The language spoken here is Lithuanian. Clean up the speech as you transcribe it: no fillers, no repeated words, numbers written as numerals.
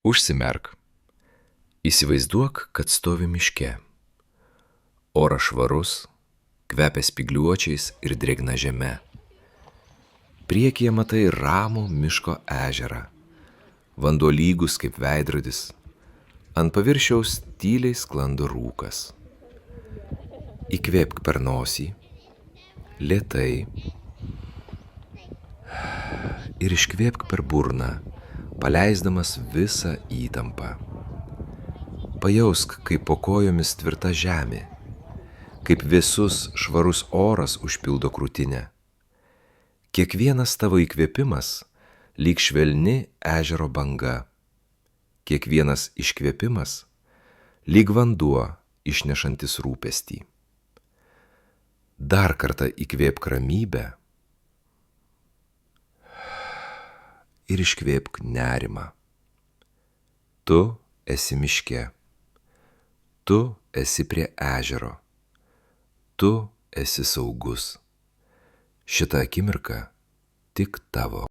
Užsimerk. Įsivaizduok, kad stovi miške. Oras švarus, kvepia spygliuočiais ir drėgna žeme. Priekyje matai ramų miško ežerą. Vanduo lygus kaip veidrodis. Ant paviršiaus tyliai sklando rūkas. Įkvėpk per nosį, lėtai, ir iškvėpk per burną, paleisdamas visą įtampą. Pajausk, kaip po kojomis tvirta žemė, kaip vėsus švarus oras užpildo krūtinę. Kiekvienas tavo įkvėpimas lyg švelni ežero banga. Kiekvienas iškvėpimas lyg vanduo išnešantis rūpestį. Dar kartą įkvėpk ramybę ir iškvėpk nerimą. Tu esi miške. Tu esi prie ežero. Tu esi saugus. Šita akimirka tik tavo.